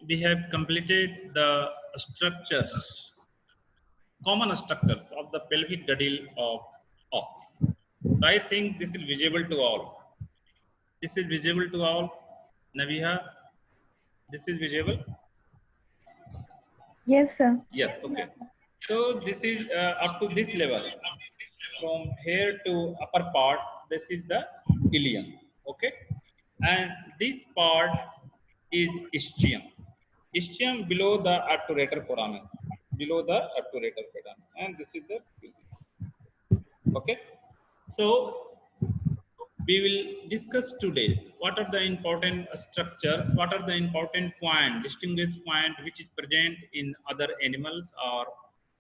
we have completed the structures, common structures of the pelvic girdle of ox. So I think this is visible to all. This is visible to all. Naviha, this is visible? Yes, sir. Yes, okay. So this is up to this level. From here to upper part, this is the ilium, okay? And this part is ischium. Ischium below the obturator foramen, below the obturator foramen, and this is the pelvis, okay? So we will discuss today what are the important structures, what are the important point, distinguished point which is present in other animals or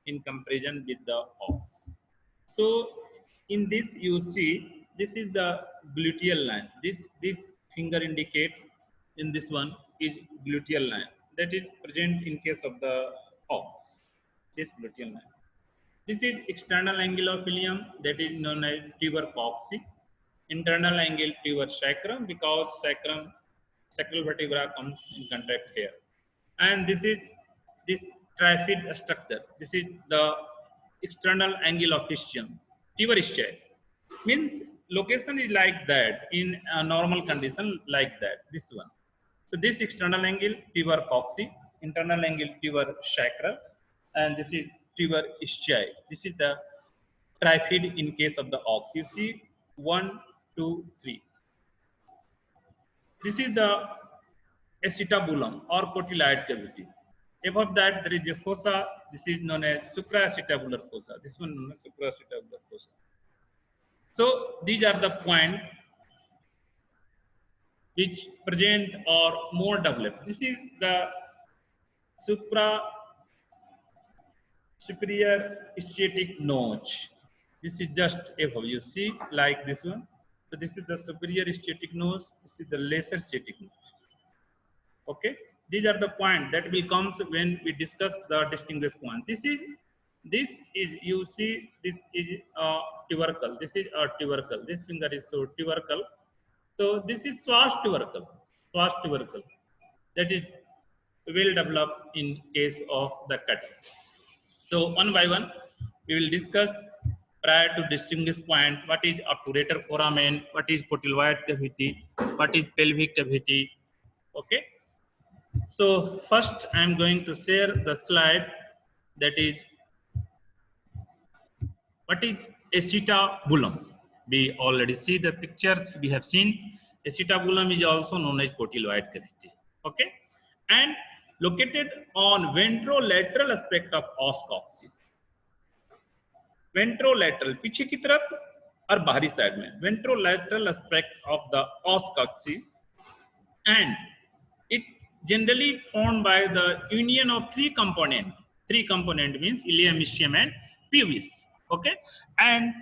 in comparison with the ox. So in this you see this is the gluteal line. This finger indicate in this one is gluteal line that is present in case of the ox. This gluteal line. This is external angle of ilium that is known as tuber cocci. Internal angle tuber sacrum because sacral vertebra comes in contact here. And this is this trifid structure. This is the external angle of ischium. Tuber ischia means location is like that in a normal condition like that. This one. So this external angle tuber cocci, internal angle tuber sacral, and this is tuber ischia. This is the trifid in case of the ox. You see 1, 2, 3. This is the acetabulum or cotyloid cavity. Above that there is a fossa. This is known as supraacetabular fossa. This one known as supraacetabular fossa. So these are the points which present or more developed. This is the superior ischiatic notch. This is just above. You see like this one. So this is the superior ischiatic notch. This is the lesser ischiatic notch. Okay, these are the points that will comes when we discuss the distinguished point. This is you see this is tubercle. This is a tubercle. This finger is so tubercle. So this is swas tubercle. Swas tubercle. That is well developed in case of the cattle. So one by one, we will discuss prior to distinguish point what is obturator foramen, what is cotyloid cavity, what is pelvic cavity. Okay. So first I am going to share the slide that is what is acetabulum. We already see the pictures we have seen. Acetabulum is also known as cotyloid cavity. Okay, and located on ventrolateral aspect of os cocci. Ventrolateral पीछे की तरफ और बाहरी side में ventrolateral aspect of the os cocci, and it generally formed by the union of three component means ilium, ischium and pubis. Okay, and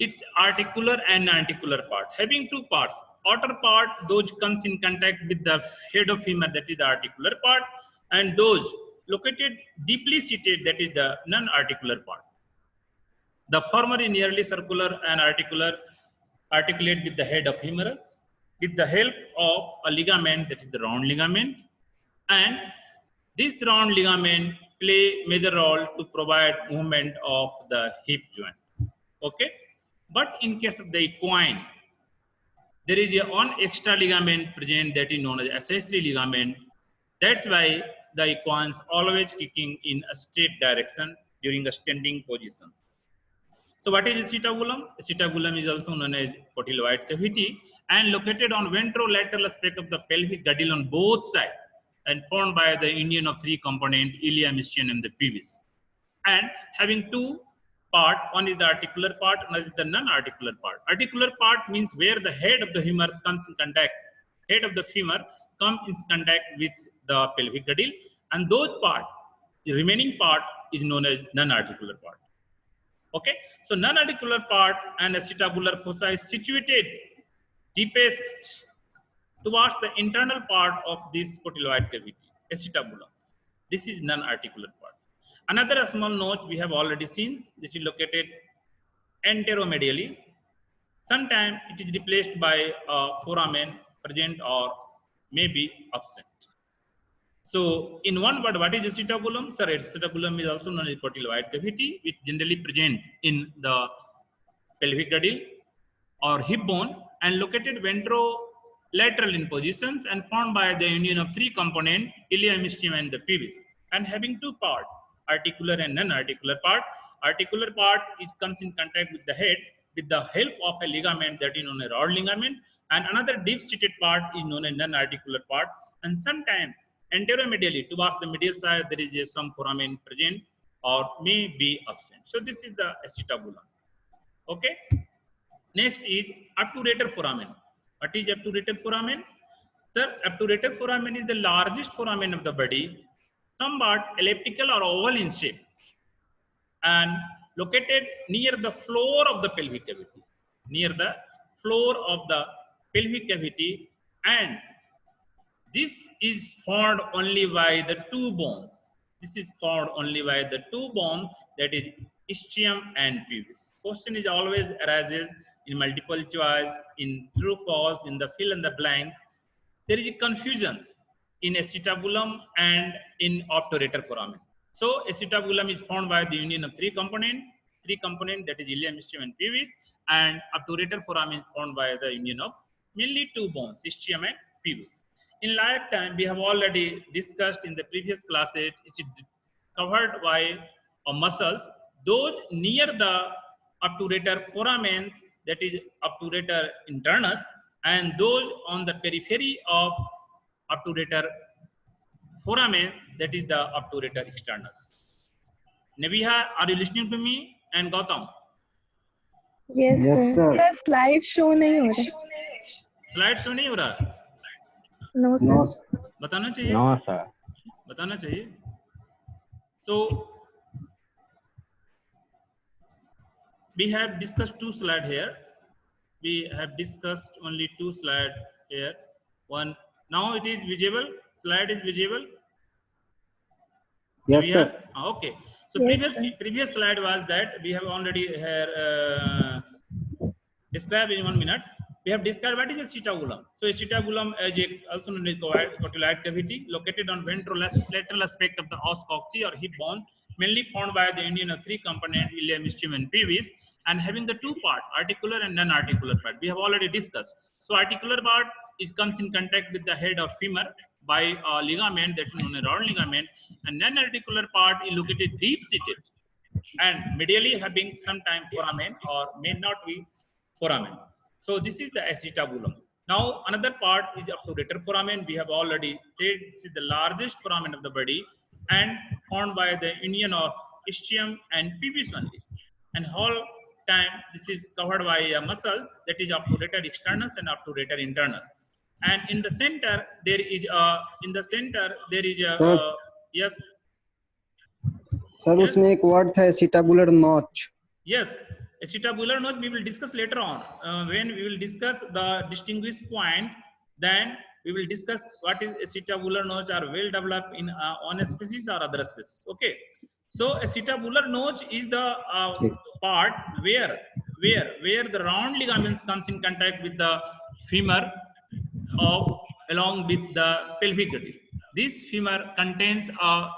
its articular and articular part having two parts. Outer part those comes in contact with the head of femur, that is the articular part, and those located deeply seated, that is the non-articular part. The former is nearly circular and articulate with the head of humerus with the help of a ligament, that is the round ligament, and this round ligament play major role to provide movement of the hip joint. Okay, but in case of the equine, there is a one extra ligament present that is known as accessory ligament. That's why the equines always kicking in a straight direction during a standing position. So what is acetabulum? Acetabulum is also known as cotyloid cavity and located on ventrolateral aspect of the pelvic girdle on both sides and formed by the union of three components, ilium, ischium and the pubis. And having two part, one is the articular part, another is the non-articular part. Articular part means where the head of the femur comes in contact, head of the femur comes in contact with the pelvic girdle, and those part, the remaining part is known as non-articular part. Okay, so non-articular part and acetabular fossa is situated deepest towards the internal part of this cotyloid cavity, acetabulum. This is non-articular part. Another small notch we have already seen, which is located anteromedially. Sometimes it is replaced by a foramen present or maybe absent. So in one word, what is acetabulum? Sir, acetabulum is also known as cotyloid cavity, which generally present in the pelvic girdle or hip bone and located ventrolateral in positions and formed by the union of three components, ilium, ischium, and the pubis, and having two parts, articular and non-articular part. Articular part is comes in contact with the head with the help of a ligament that is known as rod ligament, and another deep-seated part is known as non-articular part. And sometimes anteromedially towards the medial side there is some foramen present or may be absent. So this is the acetabulum. Okay. Next is obturator foramen. What is obturator foramen? Sir, obturator foramen is the largest foramen of the body, somewhat elliptical or oval in shape, and located near the floor of the pelvic cavity. Near the floor of the pelvic cavity, and this is formed only by the two bones. This is formed only by the two bones, that is ischium and pubis. Question is always arises in multiple choice, in true false, in the fill in the blanks. There is a confusion in acetabulum and in obturator foramen. So acetabulum is formed by the union of three components that is ilium, ischium, and pubis, and obturator foramen is formed by the union of mainly two bones, ischium and pubis. In lifetime, we have already discussed in the previous classes, it is covered by muscles, those near the obturator foramen, that is obturator internus, and those on the periphery of obturator foramen, that is the obturator externus. Neviha, are you listening to me? And Gautam? Yes, sir. Sir, slide show नहीं हो रहा. Slide show नहीं हो रहा? No, sir. बताना चाहिए. No, sir. बताना चाहिए. So we have discussed two slides here. We have discussed only two slides here. One, now it is visible. Slide is visible. Yes, sir. Okay. So Yes, previous slide was that we have already here described in 1 minute. We have described what is acetabulum. So acetabulum is also known as cotyloid cavity located on ventrolateral aspect of the os coccyx or hip bone, mainly formed by the union of three components, ilium, ischium, and pubis, and having the two part, articular and non-articular part. We have already discussed. So articular part comes in contact with the head or femur by a ligament that is known as rod ligament, and non-articular part is located deep-seated and medially having sometime foramen or may not be foramen. So this is the acetabulum. Now another part is obturator foramen. We have already said this is the largest foramen of the body and formed by the union of ischium and pubis only. And whole time this is covered by a muscle that is obturator externus and obturator internus. And in the center there is Sir. Yes. Sir उसमें एक word था acetabulum notch. Yes, acetabular notch we will discuss later on. When we will discuss the distinguished point, then we will discuss what is acetabular notch are well developed in one species or other species. Okay. So acetabular notch is the part where the round ligaments comes in contact with the femur along with the pelvic girdle. This femur contains a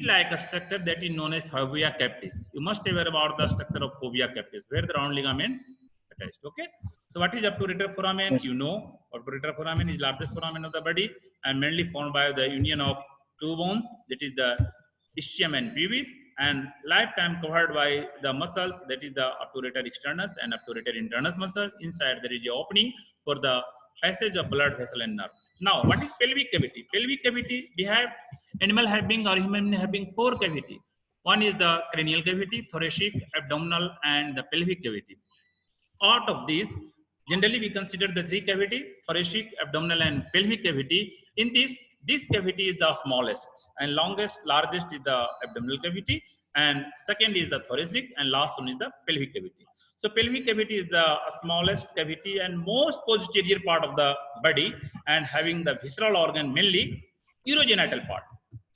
like a structure that is known as fovea capitis. You must be aware about the structure of fovea capitis, where the round ligaments attached. Okay. So what is obturator foramen? Yes. You know, obturator foramen is largest foramen of the body and mainly formed by the union of two bones, that is the ischium and pubis, and lifetime covered by the muscles, that is the obturator externus and obturator internus muscle. Inside there is an opening for the passage of blood vessel and nerve. Now, what is pelvic cavity? Pelvic cavity, we have animal having or human having four cavity. One is the cranial cavity, thoracic, abdominal, and the pelvic cavity. Out of these, generally we consider the three cavity, thoracic, abdominal, and pelvic cavity. In this cavity is the smallest, and largest is the abdominal cavity, and second is the thoracic, and last one is the pelvic cavity. So pelvic cavity is the smallest cavity and most posterior part of the body, and having the visceral organ mainly urogenital part,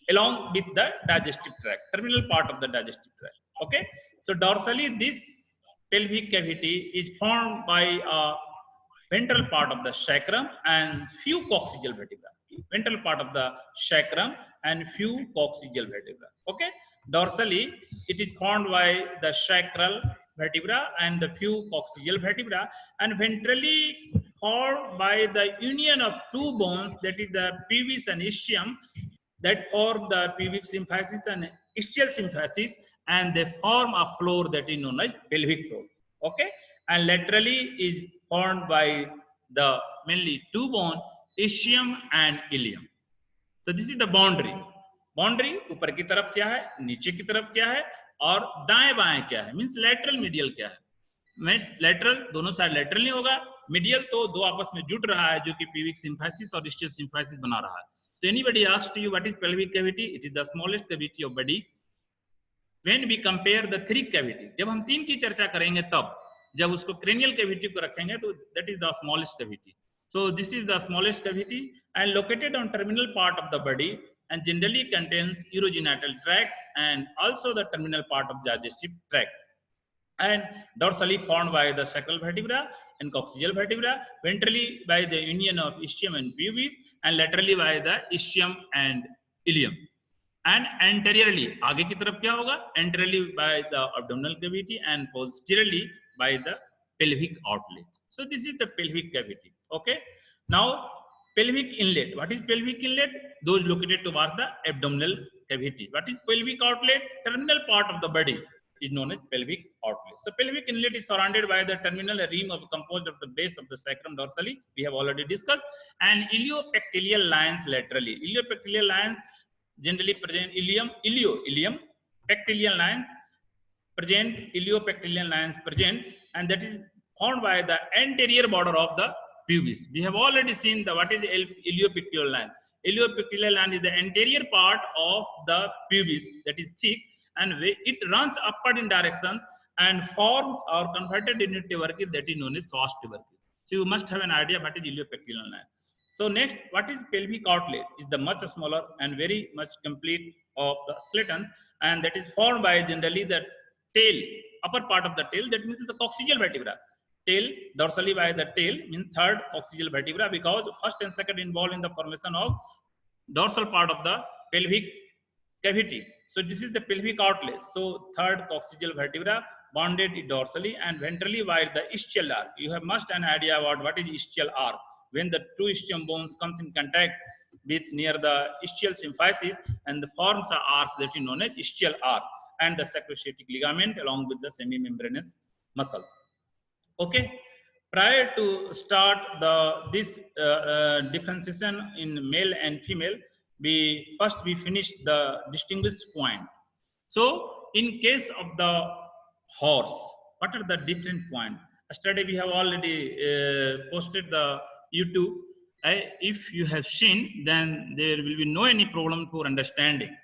along with the digestive tract, terminal part of the digestive tract. Okay, so dorsally this pelvic cavity is formed by a ventral part of the sacrum and few coccygeal vertebrae. ventral part of the sacrum, and few coccygeal vertebra. Okay, dorsally it is formed by the sacral vertebra and the few coccygeal vertebra, and ventrally formed by the union of two bones, that is the pubis and ischium, that form the pubic symphysis and ischial symphysis, and they form a floor that is known as pelvic floor. Okay, and laterally is formed by the mainly two bone, ischium and ilium. So this is the boundary. Boundary ऊपर की तरफ क्या है, नीचे की तरफ क्या है, और दाएं बाएं क्या है, मींस लेटरल मीडियल क्या है. मींस लेटरल दोनों साइड लेटरल नहीं होगा, मीडियल तो दो आपस में जुड़ रहा है जो कि pubic symphysis और ischial symphysis बना रहा है. So anybody asks you what is pelvic cavity? It is the smallest cavity of body. When we compare the three cavity, जब हम तीन की चर्चा करेंगे तब, जब उसको cranial cavity को रखेंगे तो that is the smallest cavity. So this is the smallest cavity and located on terminal part of the body and generally contains urogenital tract and also the terminal part of digestive tract, and dorsally formed by the sacral vertebra and coccygeal vertebra, ventrally by the union of ischium and pubis, and laterally by the ischium and ilium, and anteriorly आगे की तरफ क्या होगा, anteriorly by the abdominal cavity and posteriorly by the pelvic outlet. So this is the pelvic cavity. Okay, now pelvic inlet. What is pelvic inlet? Those located towards the abdominal cavity. What is pelvic outlet? Terminal part of the body is known as pelvic outlet. So pelvic inlet is surrounded by the terminal rim of composed of the base of the sacrum dorsally, we have already discussed, and iliopectineal lines laterally. Iliopectineal lines generally present ilium pectineal lines present, iliopectineal lines present, and that is formed by the anterior border of the pubis. We have already seen the what is iliopectineal line. Iliopectineal line is the anterior part of the pubis that is thick, and it runs upward in directions and forms or converted into tubercle that is known as psoas tubercle. So you must have an idea what is iliopectineal line. So next, what is pelvic outlet? Is the much smaller and very much complete of the skeleton, and that is formed by generally the tail, upper part of the tail, that means the coccygeal vertebra. Tail, dorsally by the tail means third coccygeal vertebra, because first and second involved in the formation of dorsal part of the pelvic cavity. So this is the pelvic outlet. So third coccygeal vertebra bounded dorsally and ventrally by the ischial arc. You have must an idea about what is ischial arc. When the two ischium bones comes in contact with near the ischial symphysis and forms an arc that is known as ischial arc, and the sacroiliac ligament along with the semimembranous muscle. Okay, prior to start this differentiation in male and female, we finished the distinguished point. So in case of the horse, what are the different points? Yesterday we have already posted the YouTube. If you have seen, then there will be no any problem for understanding.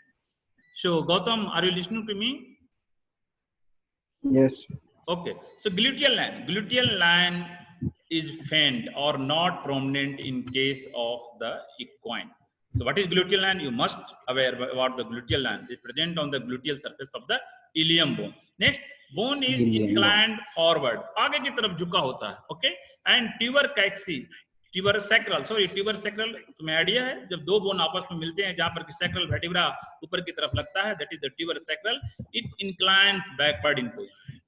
So Gautam, are you listening to me? Yes. Okay, so gluteal line is faint or not prominent in case of the equine. So what is gluteal line? You must aware about the gluteal line. It is present on the gluteal surface of the ilium bone. Next, bone is inclined forward, आगे की तरफ झुका होता है. Okay, and tuber sacral, तुम्हें idea है जब दो बोन आपस में मिलते हैं जहां पर कि sacral vertebra ऊपर की तरफ लगता है, that is the tuber sacral. It inclines backward in position.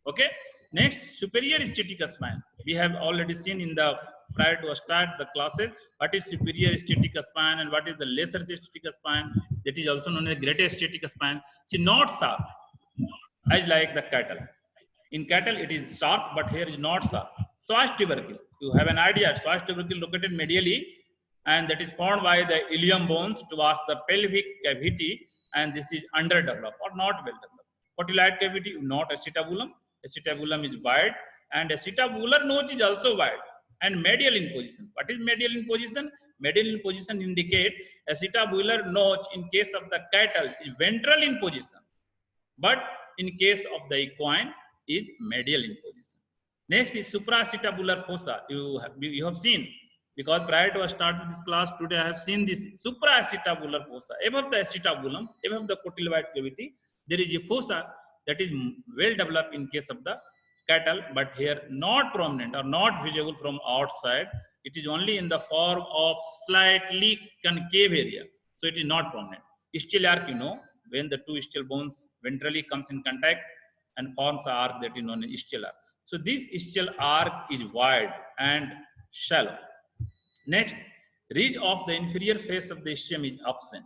Okay, next, superior static spine. We have already seen in the prior to start the classes what is superior static spine and what is the lesser static spine, that is also known as greater static spine. See, not sharp as like the cattle. In cattle it is sharp, but here is not sharp. Psoas tubercle, you have an idea, psoas tubercle located medially, and that is formed by the ilium bones towards the pelvic cavity, and this is underdeveloped or not well developed. Cotyloid cavity, not acetabulum. Acetabulum is wide, and acetabular notch is also wide and medial in position. What is medial in position? Medial in position indicate acetabular notch in case of the cattle is ventral in position, but in case of the equine is medial in position. Next is supraacetabular fossa. You have seen, because prior to start this class today I have seen this supraacetabular fossa above the acetabulum, above the cotyloid cavity. There is a fossa that is well developed in case of the cattle, but here not prominent or not visible from outside, It is only in the form of slightly concave area. So it is not prominent. Ischial arc, you know, when the two ischial bones ventrally comes in contact and forms an arc that is known as ischial arc. So this ischial arc is wide and shallow. Next, ridge of the inferior face of the ischium is absent.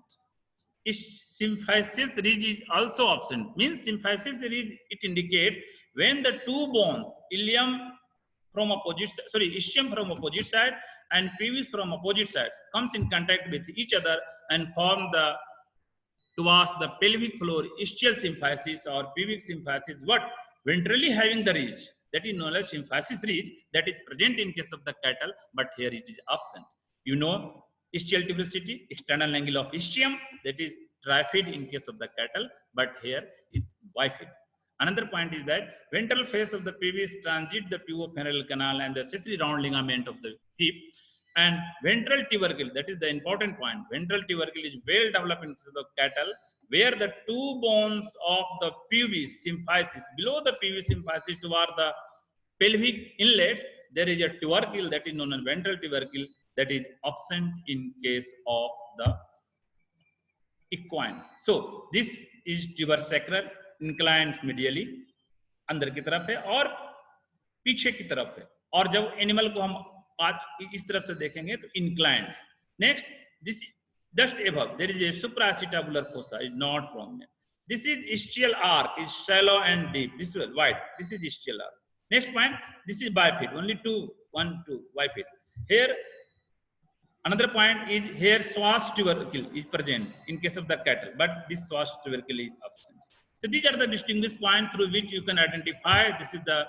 Symphysis ridge is also absent. Means symphysis ridge, it indicates when the two bones, ischium from opposite side and pubis from opposite sides, comes in contact with each other and form the towards the pelvic floor ischial symphysis or pubic symphysis, what ventrally having the ridge, that is known as symphysis ridge, that is present in case of the cattle, but here it is absent. You know, ischial tuberosity, external angle of ischium, that is trifid in case of the cattle, but here it's bifid. Another point is that ventral face of the pubis transit the pubofemoral canal and the accessory round ligament of the hip, and ventral tubercle, that is the important point. Ventral tubercle is well developed in the cattle, where the two bones of the pubis symphysis, below the pubis symphysis toward the pelvic inlet, there is a tubercle that is known as ventral tubercle that is absent in case of the equine. So this is tubersacral, inclined medially, अंदर की तरफ है और पीछे की तरफ है, और जब एनिमल को हम इस तरफ से देखेंगे तो inclined. Next, this just above there is a supraacetabular fossa, is not prominent. This is ischial arc, is shallow and deep. This is wide. This is ischial arc. Next point, this is bifid, only two, 1, 2, bifid. Here, another point is here Schwarz tubercle is present in case of the cattle, but this Schwarz tubercle is absent. So these are the distinguished points through which you can identify this is the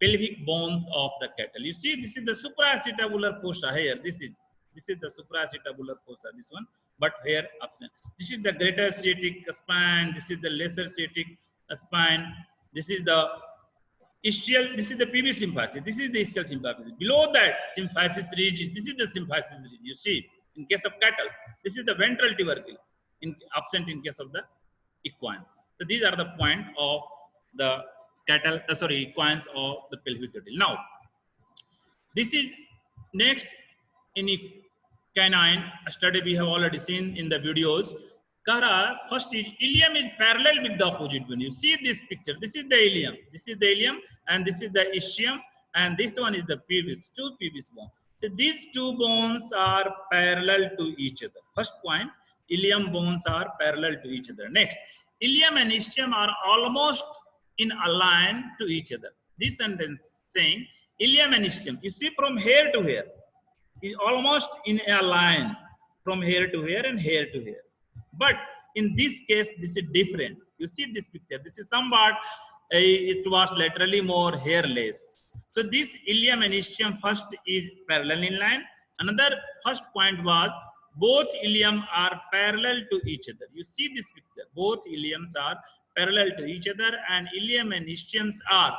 pelvic bones of the cattle. You see, this is the supraacetabular fossa here. This is the supraacetabular fossa, this one, but here absent. This is the greater sciatic spine. This is the lesser sciatic spine. This is the ischial. This is the pubic symphysis. This is the ischial symphysis. Below that symphysis ridge. This is the symphysis ridge. You see, in case of cattle, this is the ventral tubercle, absent in case of the equine. So these are the points of the cattle, equines of the pelvic girdle. Now, this is next in canine study we have already seen in the videos. Kara, first is ilium is parallel with the opposite bone. You see this picture. This is the ilium. This is the ilium, and this is the ischium, and this one is the pubis. Two pubis bones. So these two bones are parallel to each other. First point, ilium bones are parallel to each other. Next, ilium and ischium are almost in a line to each other. This sentence saying ilium and ischium. You see from here to here is almost in a line from here to here and here to here. But in this case, this is different. You see this picture. This is somewhat, it was laterally more hairless. So this ilium and ischium first is parallel in line. Another first point was both ilium are parallel to each other. You see this picture. Both iliums are parallel to each other, and ilium and ischiums are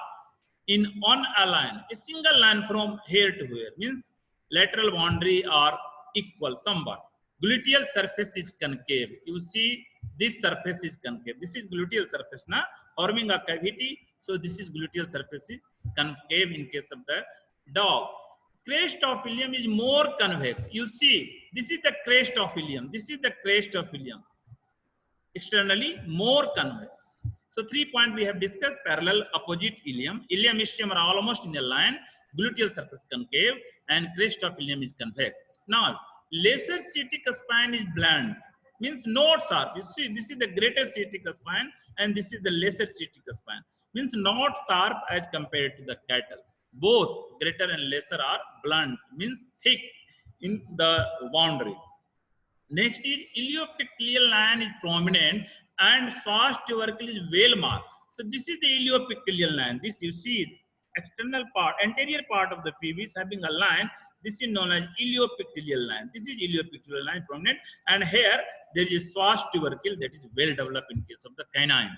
on a line, a single line from here to here. Means lateral boundary are equal somewhat. Gluteal surface is concave. You see this surface is concave. This is gluteal surface now forming a cavity. So this is gluteal surface is concave in case of the dog. Crest of ilium is more convex. You see, this is the crest of ilium. This is the crest of ilium. Externally more convex. So 3 points we have discussed: parallel, opposite ilium. Ilium, ischium are almost in a line. Gluteal surface concave, and crest of ilium is convex. Now, lesser sciatic spine is blunt, means not sharp. You see, this is the greater sciatic spine, and this is the lesser sciatic spine. Means not sharp as compared to the cattle. Both greater and lesser are blunt, means thick in the boundary. Next is iliopectineal line is prominent, and Schwarz tubercle is well marked. So this is the iliopectineal line. This you see external part, anterior part of the pubis having a line. This is known as iliopectineal line. This is iliopectineal line prominent, and here there is Schwarz tubercle that is well developed in case of the canine.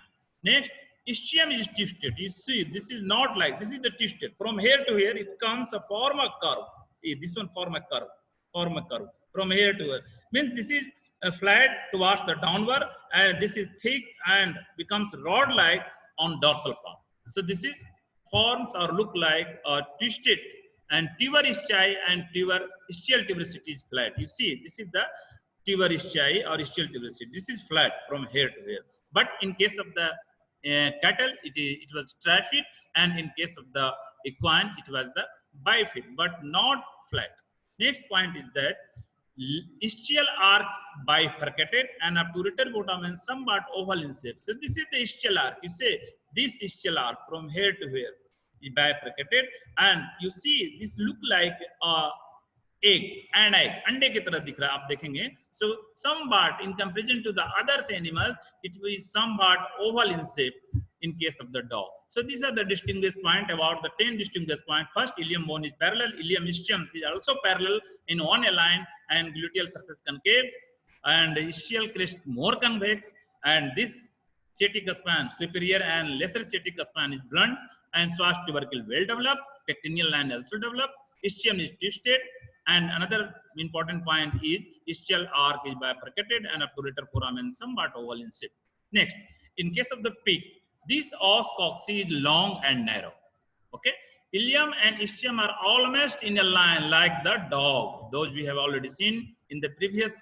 Next, ischium is twisted. You see, this is not like this is the twisted. From here to here, it comes a form a curve. This one form a curve. From here to here means this is flat towards the downward, and this is thick and becomes rod-like on dorsal part. So this is forms or look like a twisted and tuber ischii and ischial tuberosity is flat. You see, this is the tuber ischii or ischial tuberosity. This is flat from here to here. But in case of the cattle, it was trifid, and in case of the equine, it was the bifid, but not flat. Next point is that ischial arc bifurcated and obturator bottom somewhat oval in shape. So this is the ischial arc. You say this ischial arc from here to here is bifurcated, and you see this look like a egg, and egg अंडे की तरह दिख रहा है आप देखेंगे. So somewhat in comparison to the other animals, it will be somewhat oval in shape in case of the dog. So these are the distinguished point about the 10 distinguished point. First, ilium bone is parallel, ilium ischium is also parallel in one line, and gluteal surface concave, and ischial crest more convex, and this sciatic span superior and lesser sciatic span is blunt, and psoas tubercle well developed, pectineal line also developed, ischium is twisted, and another important point is ischial arc is bifurcated and obturator foramen somewhat oval in shape. Next, in case of the pig, this os coccyx is long and narrow. Okay, ilium and ischium are almost in a line like the dog. Those we have already seen in the previous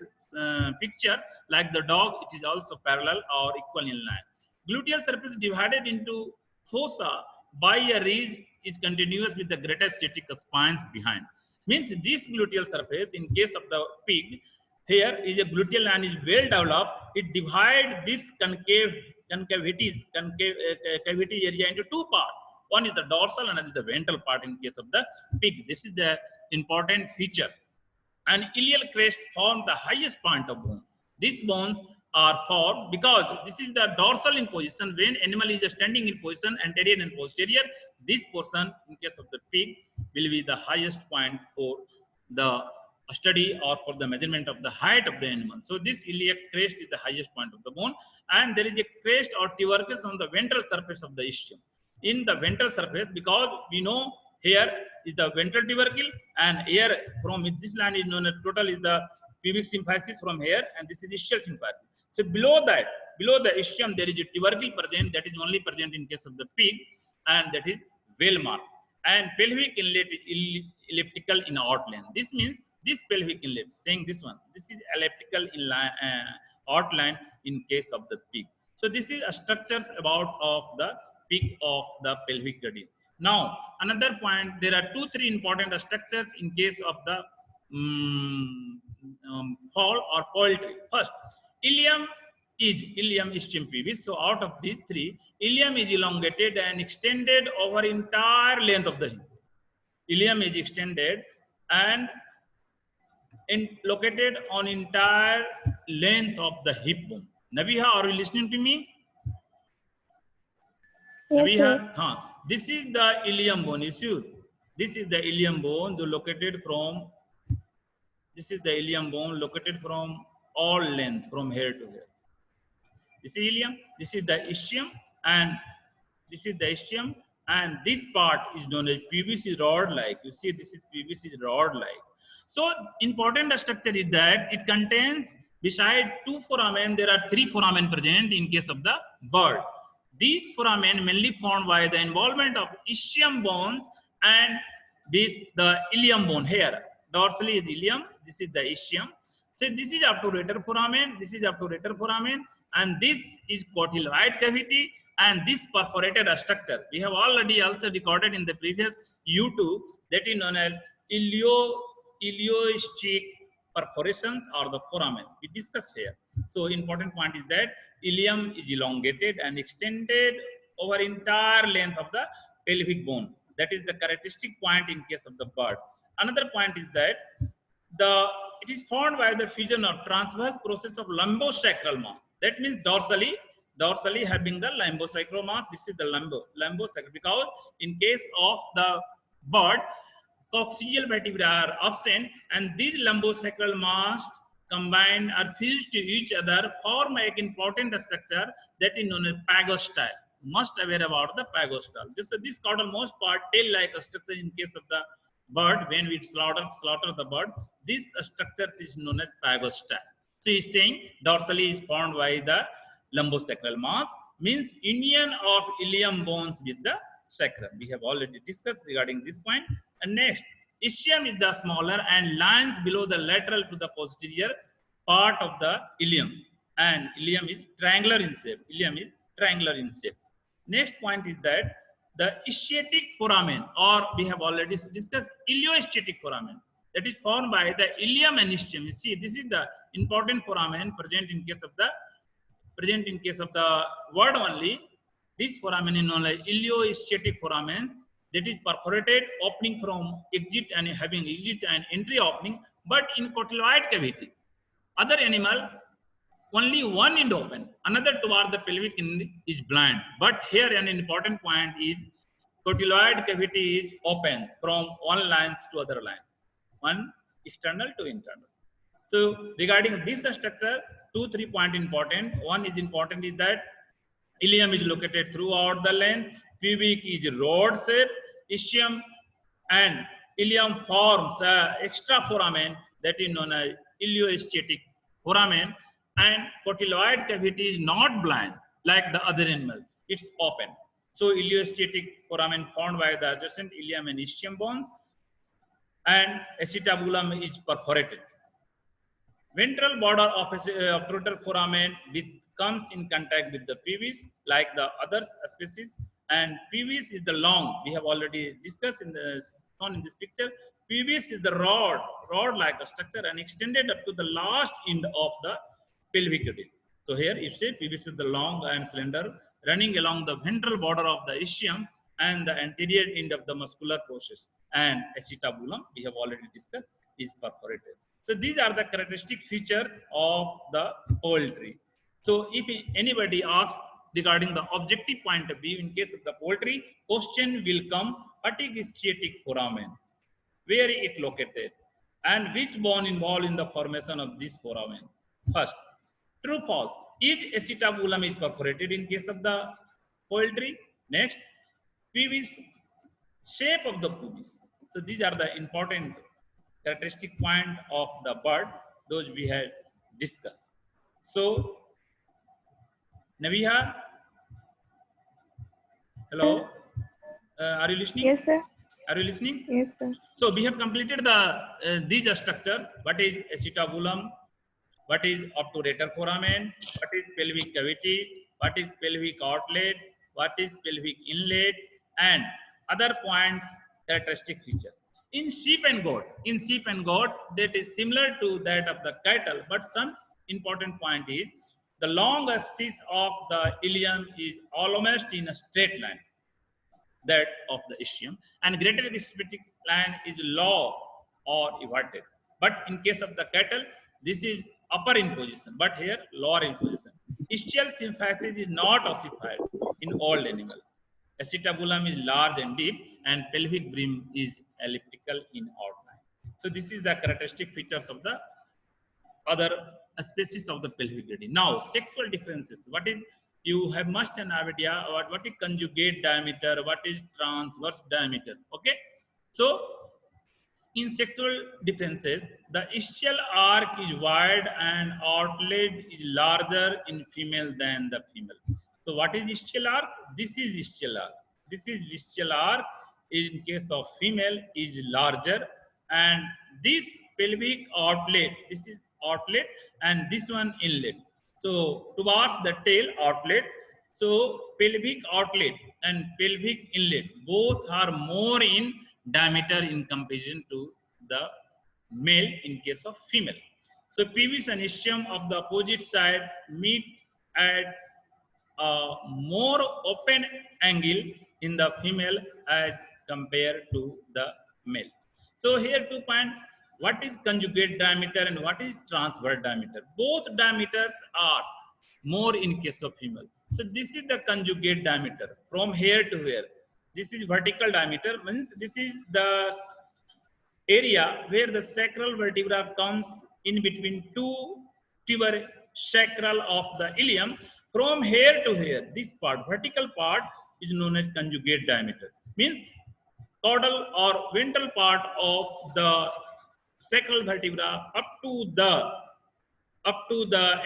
picture. Like the dog, it is also parallel or equal in line. Gluteal surface divided into fossa by a ridge is continuous with the greatest sciatic spines behind. Means this gluteal surface in case of the pig, here is a gluteal line is well developed. It divides this cavity area into two parts. One is the dorsal, another is the ventral part in case of the pig. This is the important feature. And ilial crest form the highest point of bone. These bones are formed because this is the dorsal in position. When animal is standing in position, anterior and posterior, this portion in case of the pig will be the highest point for the study or for the measurement of the height of the animal. So this iliac crest is the highest point of the bone, and there is a crest or tubercle on the ventral surface of the ischium. In the ventral surface, because we know here is the ventral tubercle, and here from this line is known as total is the pubic symphysis from here, and this is ischial symphysis. So below that, below the ischium, there is a tubercle present that is only present in case of the pig, and that is well marked. And pelvic inlet is elliptical in outline. This means this pelvic inlet, saying this one, this is elliptical in outline in case of the pig. So this is a structures about of the pig of the pelvic girdle. Now another point, there are 2-3 important structures in case of the fowl or poultry. First, ilium ischium pubis. So out of these 3, ilium is elongated and extended over entire length of the hip. Ilium is extended and located on entire length of the hip bone. Nabiha, are you listening to me? Yes, Nabiha, sir. This is the ilium bone. You see, this is the ilium bone located from. This is the ilium bone located from all length from here to here. This is ilium. This is the ischium, and this is the ischium, and this part is known as pubis is rod-like. You see, this is pubis is rod-like. So important structure is that it contains, beside 2 foramen, there are 3 foramen present in case of the bird. These foramen mainly formed by the involvement of ischium bones and with the ilium bone here. Dorsally is ilium, this is the ischium. So this is obturator foramen, this is obturator foramen, and this is cotyloid cavity, and this perforated structure. We have already also recorded in the previous U2 that is known as ilioischic perforations or the foramen. We discussed here. So important point is that ilium is elongated and extended over entire length of the pelvic bone. That is the characteristic point in case of the bird. Another point is that it is formed by the fusion of transverse process of lumbosacral mass. That means dorsally having the lumbosacral mass. This is the lumbosacral, because in case of the bird, coccygeal vertebrae are absent, and these lumbosacral mass combined are fused to each other, form an important structure that is known as pagostyle. Must aware about the pagostyle. This outermost part, tail-like structure in case of the bird, when we slaughter the bird, this structure is known as pagostyle. So he's saying dorsally is formed by the lumbosacral mass, means union of ilium bones with the sacrum. We have already discussed regarding this point. And next, ischium is the smaller and lies below the lateral to the posterior part of the ilium, and ilium is triangular in shape. Ilium is triangular in shape. Next point is that the ischiatic foramen, or we have already discussed ilioischiatic foramen, that is formed by the ilium and ischium. You see, this is the important foramen present in case of the word only. This foramen is known as ilioischiatic foramen, that is perforated, opening from exit and having exit and entry opening, but in cotyloid cavity. Other animal, only one end open, another toward the pelvic end is blind. But here an important point is cotyloid cavity is open from one line to other line, one external to internal. So regarding this structure, 2-3 points important. One is important is that ilium is located throughout the length, pubic is rod shape, ischium and ilium forms extra foramen that is known as ilioischiatic foramen, and cotyloid cavity is not blind like the other animal, it's open. So ilioischiatic foramen formed by the adjacent ilium and ischium bones, and acetabulum is perforated. Ventral border of obturator foramen comes in contact with the pubis like the other species, and pubis is the long. We have already discussed shown in this picture. Pubis is the rod-like structure and extended up to the last end of the pelvic girdle. So here you see pubis is the long and slender, running along the ventral border of the ischium and the anterior end of the muscular process, and acetabulum, we have already discussed, is perforated. So these are the characteristic features of the poultry. So if anybody asks regarding the objective point of view, in case of the poultry, question will come: what is ischiatic foramen? Where is it located? And which bone involved in the formation of this foramen? First, true false. Is acetabulum is perforated in case of the poultry? Next, pubis, shape of the pubis. So these are the important characteristic point of the bird, those we had discussed. So Naviha, hello, are you listening? Yes, sir. Are you listening? Yes, sir. So we have completed the these structure. What is acetabulum? What is obturator foramen? What is pelvic cavity? What is pelvic outlet? What is pelvic inlet? And other points, characteristic features. In sheep and goat, that is similar to that of the cattle, but some important point is the long axis of the ilium is almost in a straight line, that of the ischium, and greater aspectic line is low or everted. But in case of the cattle, this is upper in position, but here lower in position. Ischial symphysis is not ossified in all animals. Acetabulum is large and deep, and pelvic brim is elliptical in outline. So this is the characteristic features of the other species of the pelvic girdle. Now, sexual differences. What is, you have must an idea about what is conjugate diameter, what is transverse diameter. Okay, so in sexual differences, the ischial arc is wide and outlet is larger in female than the female. So what is ischial arc? This is ischial arc. This is ischial arc. In case of female is larger, and this pelvic outlet, this is outlet, and this one inlet. So towards the tail outlet, so pelvic outlet and pelvic inlet both are more in diameter in comparison to the male in case of female. So pubis and ischium of the opposite side meet at a more open angle in the female as compared to the male. So here 2 points. What is conjugate diameter and what is transverse diameter? Both diameters are more in case of female. So this is the conjugate diameter from here to here. This is vertical diameter, means this is the area where the sacral vertebra comes in between two tuber sacral of the ilium. From here to here, this part, vertical part, is known as conjugate diameter. Means caudal or ventral part of the sacral vertebra up to the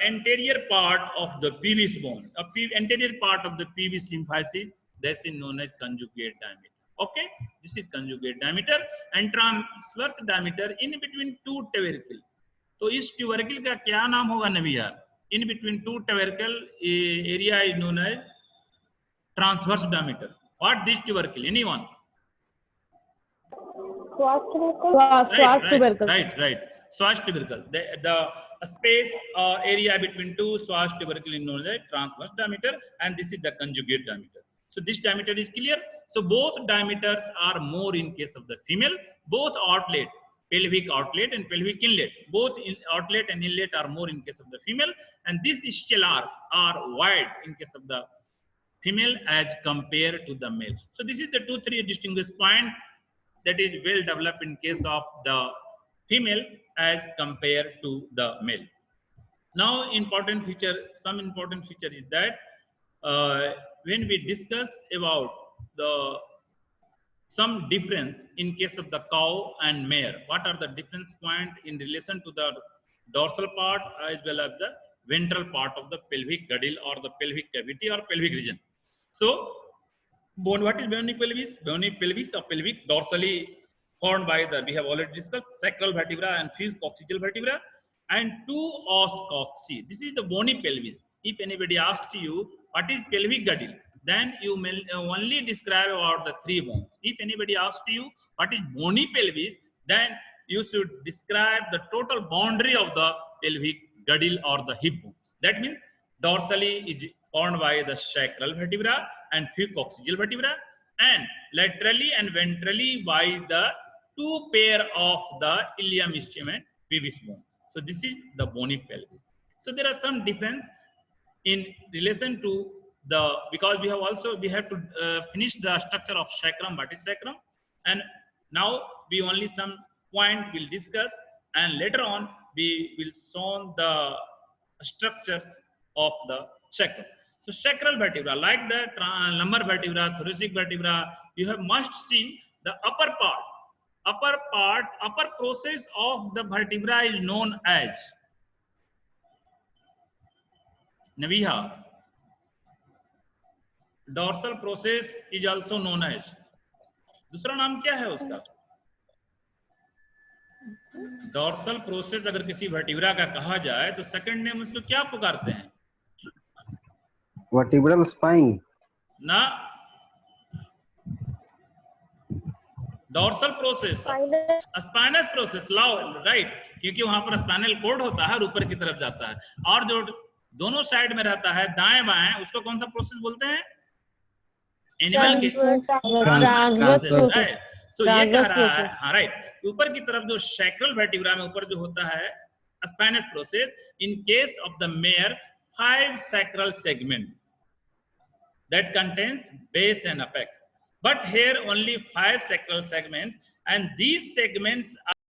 anterior part of the pubis bone, anterior part of the pubis symphysis, that's known as conjugate diameter. Okay, this is conjugate diameter and transverse diameter in between two tubercle. तो इस tubercle का क्या नाम होगा नविया? In between two tubercle area is known as transverse diameter. What this tubercle? Anyone? Right. Psoas tubercle. The space area between two psoas tubercle is known as transverse diameter, and this is the conjugate diameter. So this diameter is clear. So both diameters are more in case of the female. Both outlet, pelvic outlet and pelvic inlet, both outlet and inlet are more in case of the female, and these scalar are wide in case of the female as compared to the male. So this is the 2-3 distinguished point that is well developed in case of the female as compared to the male. Now some important feature is that when we discuss about some difference in case of the cow and mare, what are the difference point in relation to the dorsal part as well as the ventral part of the pelvic girdle or the pelvic cavity or pelvic region. So what is bony pelvis? Bony pelvis or pelvic dorsally formed by the, we have already discussed, sacral vertebra and fused coccygeal vertebra and two os cocci. This is the bony pelvis. If anybody asks you what is pelvic girdle, then you may only describe about the three bones. If anybody asks you what is bony pelvis, then you should describe the total boundary of the pelvic girdle or the hip bone. That means dorsally is formed by the sacral vertebra and fused coccygeal vertebra, and laterally and ventrally by the two pair of the ilium ischium and pubis bone. So this is the bony pelvis. So there are some difference in relation to the, because we have to finish the structure of sacrum, what is sacrum, and now we only some point will discuss, and later on we will show the structures of the sacrum. So sacral vertebra, like the lumbar vertebra, thoracic vertebra, you have must seen the upper process of the vertebra is known as Naviha. Dorsal process is also known as, दूसरा नाम क्या है उसका? Dorsal process अगर किसी vertebra का कहा जाए तो सेकंड नेम उसको क्या पुकारते हैं? वर्टिब्रल स्पाइन ना, डॉर्सल प्रोसेस, स्पाइनस प्रोसेस, लाओ राइट, क्योंकि वहां पर स्पाइनल कॉर्ड होता है और ऊपर की तरफ जाता है, और जो दोनों साइड में रहता है दाएं बाएं, उसको कौन सा प्रोसेस बोलते हैं? एनिमल के सो ये कह रहा है, हाँ राइट, ऊपर की तरफ जो सैक्रल वर्टिब्रा में ऊपर जो होता है spinous process, in case of the mayor 5 sacral segment that contains base and apex, but here only 5 sacral segments, and these segments